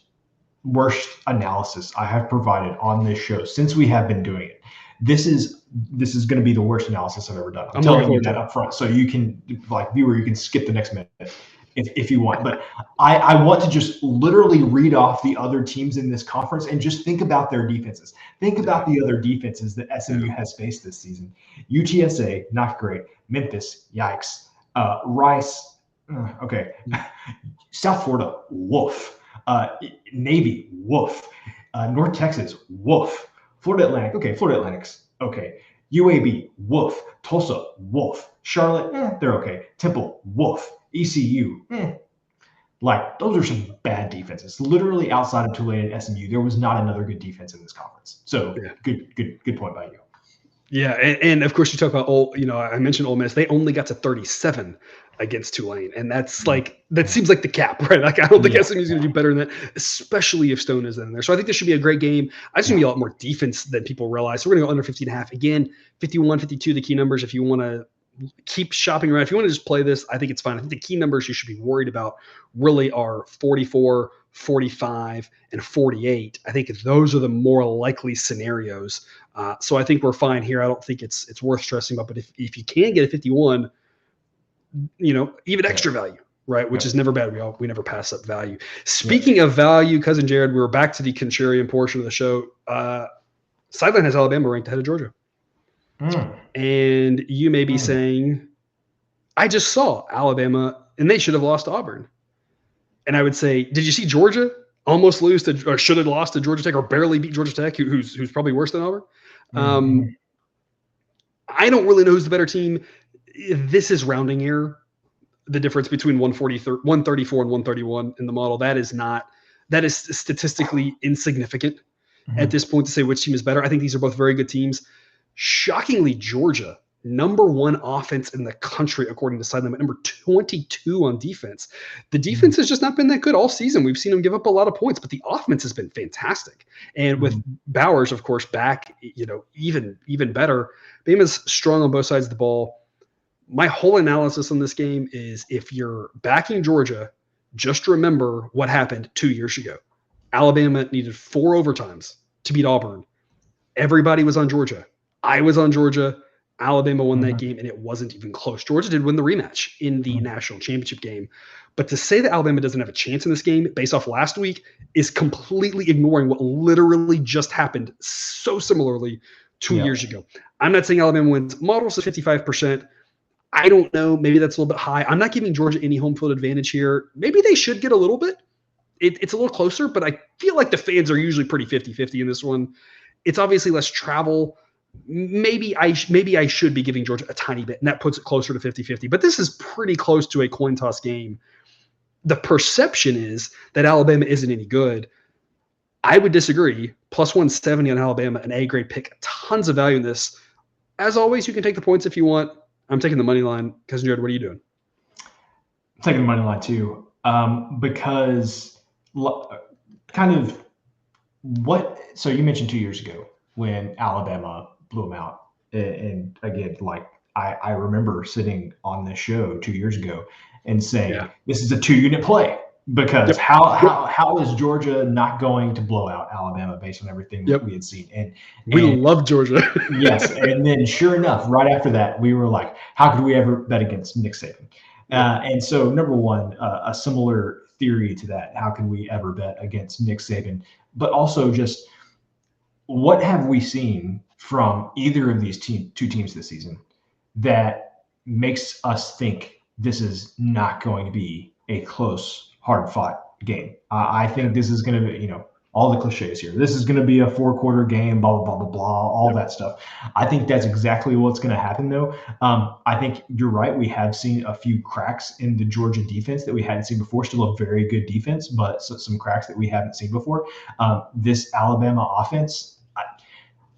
analysis I have provided on this show since we have been doing it. This is going to be the worst analysis I've ever done. I'm telling you that up front, so you can, like, viewer, you can skip the next minute if you want. But I want to just literally read off the other teams in this conference and just think about their defenses. Think about the other defenses that SMU has faced this season. UTSA, not great. Memphis, yikes. Rice, okay. South Florida, woof. Navy, woof. North Texas, woof. Florida Atlantic, okay. Florida Atlantic's okay. UAB, woof. Tulsa, woof. Charlotte, they're okay. Temple, woof. ECU, like, those are some bad defenses. Literally outside of Tulane and SMU, there was not another good defense in this conference. So good point by you. Yeah, and of course you talk about I mentioned Ole Miss. They only got to 37 against Tulane, and that's like, that seems like the cap, right? Like, I don't think SMU is going to do better than that, especially if Stone is in there. So I think this should be a great game. I just going to be a lot more defense than people realize. So we're going to go under 50.5 again. 51, 52, the key numbers. If you want to keep shopping around, if you want to just play this, I think it's fine. I think the key numbers you should be worried about really are 44, 45, and 48. I think those are the more likely scenarios. So I think we're fine here. I don't think it's worth stressing about. But if you can get a 51, even extra value, right? Which is never bad. We never pass up value. Speaking of value, Cousin Jared, we're back to the contrarian portion of the show. Sideline has Alabama ranked ahead of Georgia. And you may be saying, I just saw Alabama and they should have lost to Auburn. And I would say, did you see Georgia almost lose to, or should have lost to Georgia Tech, or barely beat Georgia Tech, who's probably worse than Auburn? I don't really know who's the better team. This is rounding error. The difference between 134 and 131 in the model, that is statistically insignificant at this point to say which team is better. I think these are both very good teams. Shockingly, Georgia, number 1 offense in the country, according to Side Limit, number 22 on defense. The defense has just not been that good all season. We've seen them give up a lot of points, but the offense has been fantastic. And with Bowers, of course, back, even better. Bama's strong on both sides of the ball. My whole analysis on this game is, if you're backing Georgia, just remember what happened 2 years ago. Alabama needed 4 overtimes to beat Auburn. Everybody was on Georgia. I was on Georgia. Alabama won that game, and it wasn't even close. Georgia did win the rematch in the national championship game. But to say that Alabama doesn't have a chance in this game based off last week is completely ignoring what literally just happened so similarly 2 years ago. I'm not saying Alabama wins. Models is 55%. I don't know. Maybe that's a little bit high. I'm not giving Georgia any home field advantage here. Maybe they should get a little bit. It's a little closer, but I feel like the fans are usually pretty 50-50 in this one. It's obviously less travel. Maybe I should be giving Georgia a tiny bit, and that puts it closer to 50-50. But this is pretty close to a coin toss game. The perception is that Alabama isn't any good. I would disagree. Plus 170 on Alabama, an A-grade pick. Tons of value in this. As always, you can take the points if you want. I'm taking the money line. Cousin Jared, what are you doing? I'm taking the money line too, because kind of what – so you mentioned 2 years ago when Alabama blew them out. And again, like I remember sitting on this show 2 years ago and saying, this is a 2-unit play, because how is Georgia not going to blow out Alabama based on everything that we had seen? And we love Georgia. Yes. And then sure enough, right after that, we were like, how could we ever bet against Nick Saban? And so number one, a similar theory to that, how can we ever bet against Nick Saban? But also just what have we seen from either of these two teams this season that makes us think this is not going to be a close, hard-fought game? I think this is going to be, all the cliches here. This is going to be a 4-quarter game, blah, blah, blah, blah, blah, all that stuff. I think that's exactly what's going to happen, though. I think you're right. We have seen a few cracks in the Georgia defense that we hadn't seen before. Still a very good defense, but some cracks that we haven't seen before. This Alabama offense,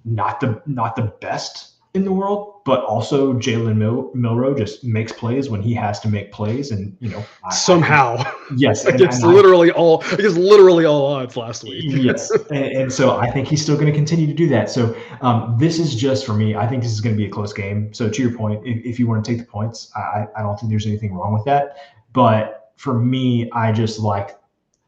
not the best in the world, but also Jalen Milroe just makes plays when he has to make plays, and somehow yes, against literally all odds last week. Yes, and so I think he's still going to continue to do that. So this is just, for me, I think this is going to be a close game. So to your point, if you want to take the points, I don't think there's anything wrong with that. But for me, I just like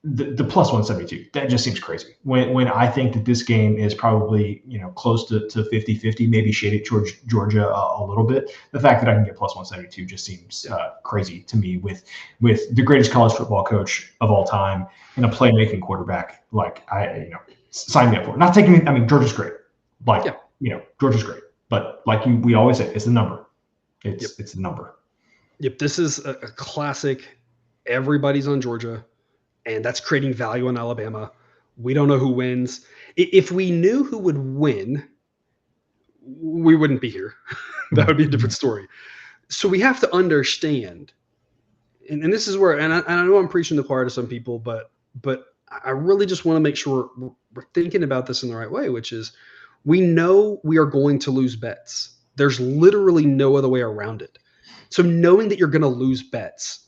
the plus 172. That just seems crazy. When I think that this game is probably close to 50-50, maybe shaded towards Georgia a little bit. The fact that I can get plus 172 just seems crazy to me, with the greatest college football coach of all time and a playmaking quarterback. Like, sign me up for it. Not taking. I mean, Georgia's great. Georgia's great. But like we always say, it's the number. It's the number. Yep. This is a classic. Everybody's on Georgia, and that's creating value on Alabama. We don't know who wins. If we knew who would win, we wouldn't be here. That would be a different story. So we have to understand, and this is where, and I know I'm preaching the choir to some people, but I really just want to make sure we're thinking about this in the right way, which is, we know we are going to lose bets. There's literally no other way around it. So knowing that you're going to lose bets,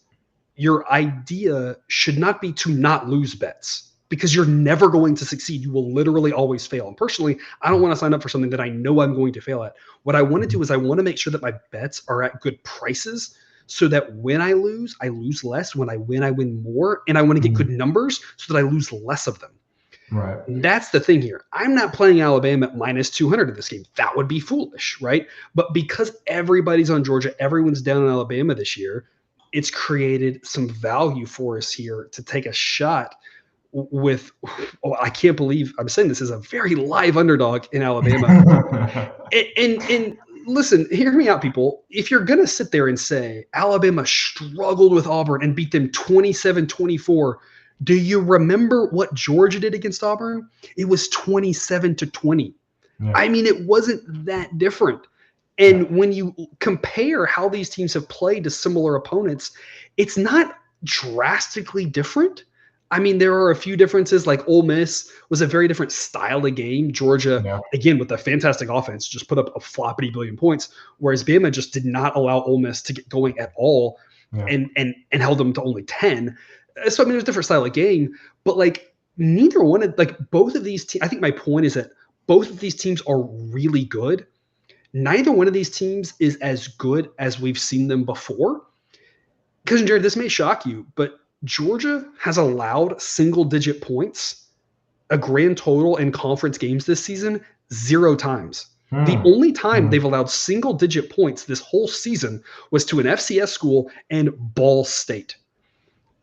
your idea should not be to not lose bets, because you're never going to succeed. You will literally always fail. And personally, I don't want to sign up for something that I know I'm going to fail at. What I want to do is I want to make sure that my bets are at good prices, so that when I lose less. When I win more. And I want to get good numbers so that I lose less of them. Right. That's the thing here. I'm not playing Alabama at minus 200 in this game. That would be foolish, right? But because everybody's on Georgia, everyone's down on Alabama this year, it's created some value for us here to take a shot with, I can't believe I'm saying this, is a very live underdog in Alabama. and listen, hear me out, people. If you're going to sit there and say Alabama struggled with Auburn and beat them 27-24, do you remember what Georgia did against Auburn? It was 27-20. Yeah. I mean, it wasn't that different. And when you compare how these teams have played to similar opponents, it's not drastically different. I mean, there are a few differences, like Ole Miss was a very different style of game. Georgia, again, with a fantastic offense, just put up a floppity billion points, whereas Bama just did not allow Ole Miss to get going at all and held them to only 10. So, I mean, it was a different style of game, but like neither one of, like both of these teams, I think my point is that both of these teams are really good. Neither one of these teams is as good as we've seen them before. Because, Jared, this may shock you, but Georgia has allowed single-digit points, a grand total in conference games this season, 0 times. The only time they've allowed single-digit points this whole season was to an FCS school and Ball State.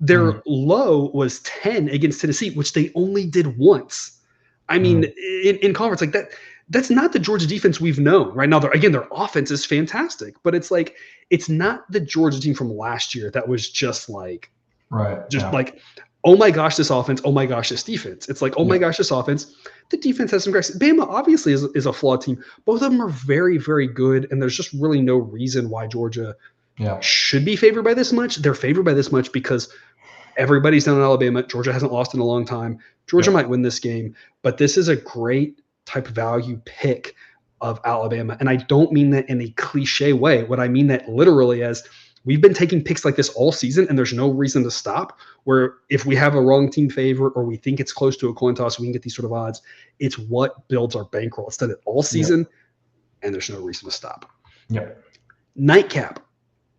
Their low was 10 against Tennessee, which they only did once. I mean, in conference like that, that's not the Georgia defense we've known right now. Their offense is fantastic, but it's like, it's not the Georgia team from last year that was just like, like, oh my gosh, this offense, oh my gosh, this defense. It's like, oh my gosh, this offense. The defense has some cracks. Bama obviously is a flawed team. Both of them are very, very good, and there's just really no reason why Georgia should be favored by this much. They're favored by this much because everybody's down in Alabama. Georgia hasn't lost in a long time. Georgia might win this game, but this is a great type value pick of Alabama. And I don't mean that in a cliche way. What I mean that literally as we've been taking picks like this all season, and there's no reason to stop, where if we have a wrong team favorite or we think it's close to a coin toss, we can get these sort of odds. It's what builds our bankroll. It's done it all season, and there's no reason to stop. Nightcap.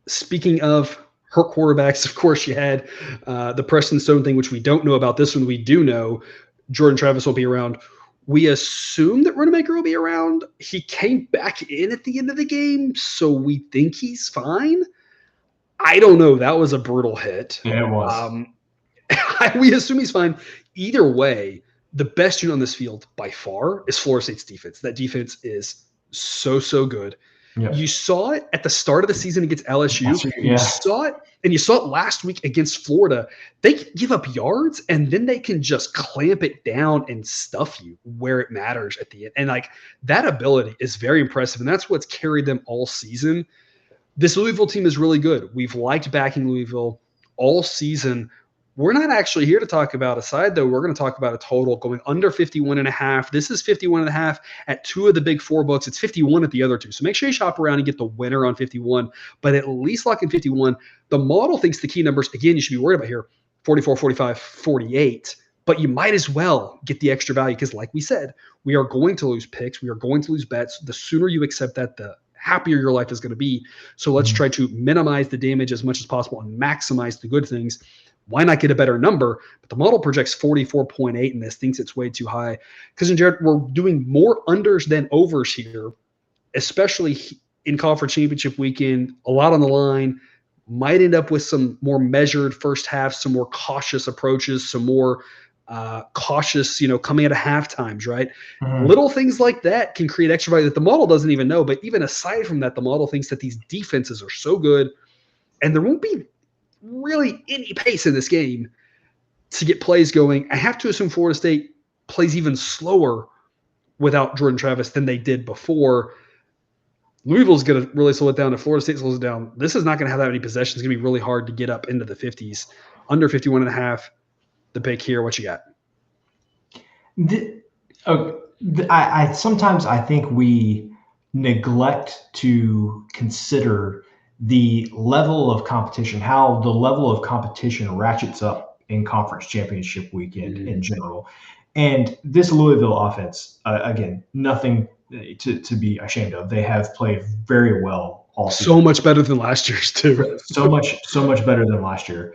Speaking of hurt quarterbacks, of course, you had the Preston Stone thing, which we don't know about. This one we do know. Jordan Travis will be around. We assume that Rodemaker will be around. He came back in at the end of the game, so we think he's fine. I don't know. That was a brutal hit. Yeah, it was. We assume he's fine. Either way, the best unit on this field by far is Florida State's defense. That defense is so good. Yep. You saw it at the start of the season against LSU. You saw it, and you saw it last week against Florida. They can give up yards, and then they can just clamp it down and stuff you where it matters at the end. And like that ability is very impressive, and that's what's carried them all season. This Louisville team is really good. We've liked backing Louisville all season. We're not actually here to talk about a side, though. We're going to talk about a total going under 51.5. This is 51.5 at 2 of the big 4 books. It's 51 at the other 2. So make sure you shop around and get the winner on 51, but at least lock in 51. The model thinks the key numbers, again, you should be worried about here, 44, 45, 48. But you might as well get the extra value because, like we said, we are going to lose picks. We are going to lose bets. The sooner you accept that, the happier your life is going to be. So let's try to minimize the damage as much as possible and maximize the good things. Why not get a better number? But the model projects 44.8 in this, thinks it's way too high. Because, Jared, we're doing more unders than overs here, especially in conference championship weekend. A lot on the line. Might end up with some more measured first half, some more cautious approaches, some more cautious, coming out of half times, right? Little things like that can create extra value that the model doesn't even know. But even aside from that, the model thinks that these defenses are so good, and there won't be really any pace in this game to get plays going. I have to assume Florida State plays even slower without Jordan Travis than they did before. Louisville's going to really slow it down. If Florida State slows it down, this is not going to have that many possessions. It's going to be really hard to get up into the 50s. Under 51.5, the pick here. What you got? Sometimes I think we neglect to consider the level of competition, how the level of competition ratchets up in conference championship weekend in general. And this Louisville offense, again, nothing to be ashamed of. They have played very well all season. So much better than last year's too. So much better than last year.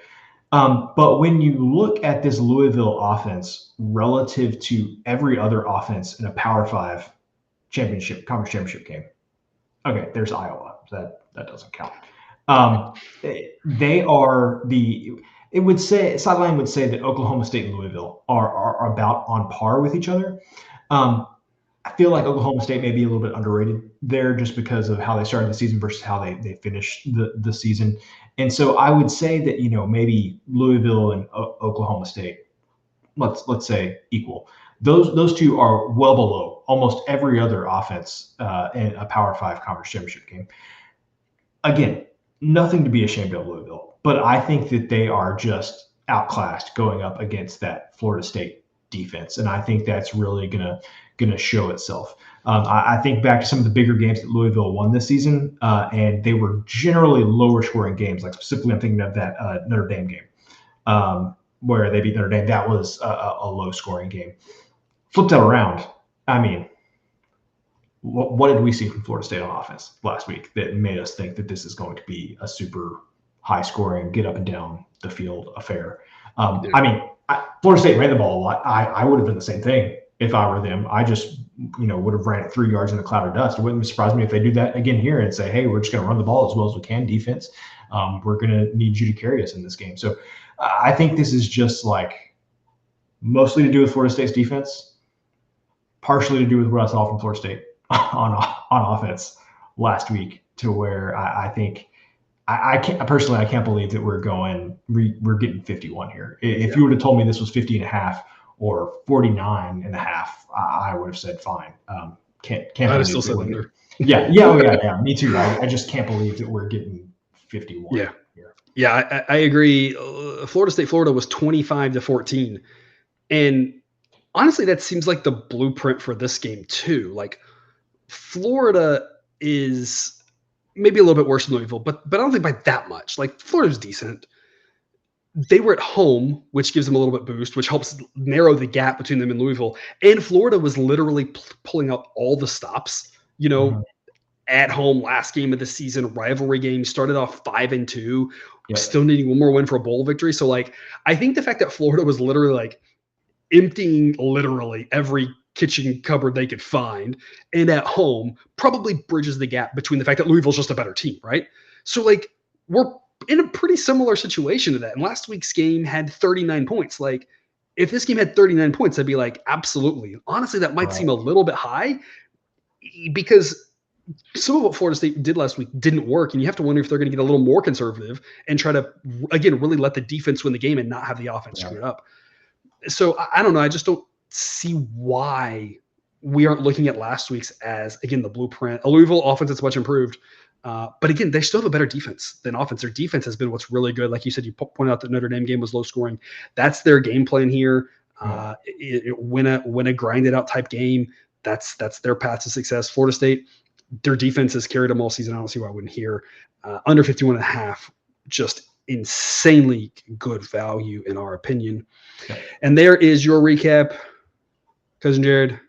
But when you look at this Louisville offense relative to every other offense in a Power 5 conference championship game, okay, there's Iowa. That doesn't count. They are sideline would say that Oklahoma State and Louisville are about on par with each other. I feel like Oklahoma State may be a little bit underrated there just because of how they started the season versus how they finished the season. And so I would say that, maybe Louisville and Oklahoma State, let's say equal. Those two are well below almost every other offense in a Power 5 conference championship game. Again, nothing to be ashamed of Louisville, but I think that they are just outclassed going up against that Florida State defense, and I think that's really gonna show itself. I think back to some of the bigger games that Louisville won this season, and they were generally lower scoring games. Like specifically, I'm thinking of that Notre Dame game where they beat Notre Dame. That was a low scoring game. Flip that around. I mean, what did we see from Florida State on offense last week that made us think that this is going to be a super high scoring, get up and down the field affair? I mean, Florida State ran the ball a lot. I would have done the same thing if I were them. I just, would have ran it 3 yards in a cloud of dust. It wouldn't surprise me if they do that again here and say, hey, we're just going to run the ball as well as we can. Defense, we're going to need you to carry us in this game. So I think this is just like mostly to do with Florida State's defense, partially to do with what I saw from Florida State on offense last week, to where I think I can't personally, I can't believe that we're getting 51 here. If you would have told me this was 50 and a half or 49 and a half, I would have said fine. Can't I'd have still said under. Yeah. Me too. I just can't believe that we're getting 51. Yeah. Here. Yeah, I agree. Florida was 25-14, and honestly, that seems like the blueprint for this game too. Like, Florida is maybe a little bit worse than Louisville, but I don't think by that much. Like, Florida's decent. They were at home, which gives them a little bit boost, which helps narrow the gap between them and Louisville. And Florida was literally pulling out all the stops, at home last game of the season, rivalry game, started off 5-2, still needing one more win for a bowl victory. So, like, I think the fact that Florida was literally like emptying literally every kitchen cupboard they could find and at home probably bridges the gap between the fact that Louisville's just a better team, right? So, like, we're in a pretty similar situation to that. And last week's game had 39 points. Like, if this game had 39 points, I'd be like, absolutely. Honestly, that might seem a little bit high because some of what Florida State did last week didn't work. And you have to wonder if they're going to get a little more conservative and try to, again, really let the defense win the game and not have the offense screw it up. So I don't know. I just don't see why we aren't looking at last week's as, again, the blueprint. A Louisville offense that's much improved. But again, they still have a better defense than offense. Their defense has been what's really good. Like you said, you pointed out that Notre Dame game was low scoring. That's their game plan here. Win a grinded out type game. That's their path to success. Florida State, their defense has carried them all season. I don't see why I wouldn't here. Under 51.5, just insanely good value in our opinion. Okay. And there is your recap, Cousin Jared.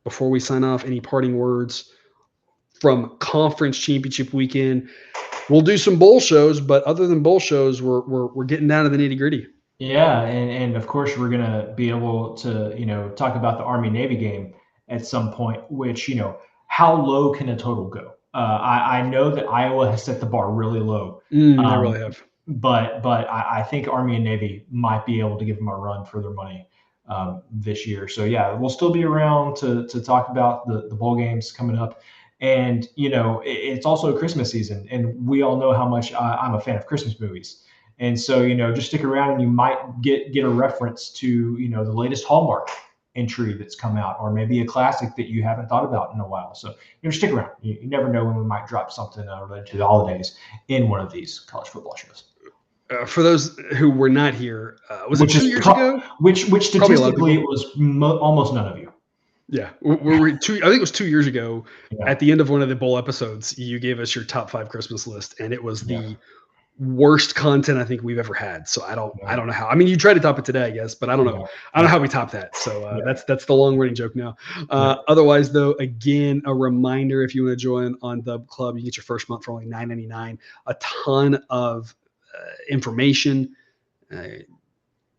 Before we sign off, any parting words from conference championship weekend? We'll do some bowl shows, but other than bowl shows, we're getting down to the nitty gritty. Yeah, and of course we're gonna be able to talk about the Army-Navy game at some point. Which how low can a total go? I know that Iowa has set the bar really low. They really have. But I think Army and Navy might be able to give them a run for their money this year. So yeah, we'll still be around to talk about the bowl games coming up. And, it's also Christmas season, and we all know how much I'm a fan of Christmas movies. And so, just stick around and you might get a reference to, the latest Hallmark entry that's come out, or maybe a classic that you haven't thought about in a while. So, stick around. You never know when we might drop something related to the holidays in one of these college football shows. For those who were not here, was it 2 years ago? Which statistically it was almost none of you. Yeah, I think it was 2 years ago. Yeah. At the end of one of the bowl episodes, you gave us your top 5 Christmas list, and it was the worst content I think we've ever had. So I don't know how. I mean, you tried to top it today, I guess, but I don't know. I don't know how we top that. So that's the long running joke now. Otherwise, though, again, a reminder: if you want to join on the club, you get your first month for only $9.99. A ton of information,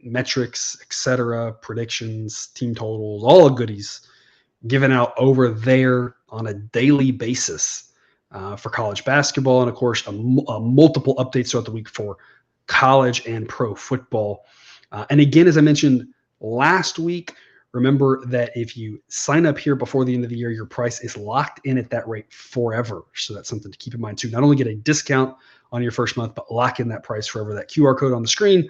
metrics, etc., predictions, team totals, all the goodies given out over there on a daily basis for college basketball, and of course multiple updates throughout the week for college and pro football. And again, as I mentioned last week, Remember that if you sign up here before the end of the year, your price is locked in at that rate forever. So that's something to keep in mind too. Not only get a discount on your first month, but lock in that price forever. That QR code on the screen,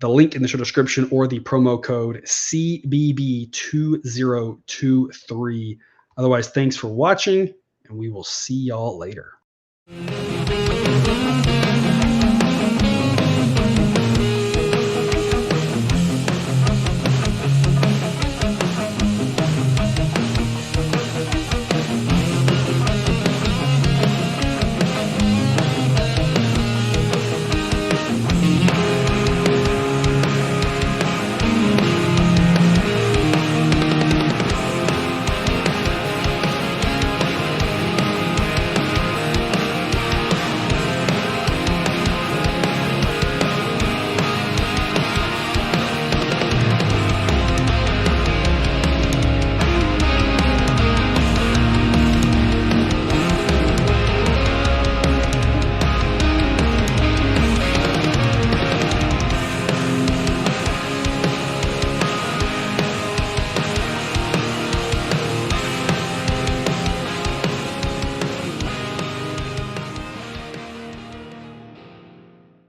the link in the show description, or the promo code CBB2023. Otherwise, thanks for watching, and we will see y'all later.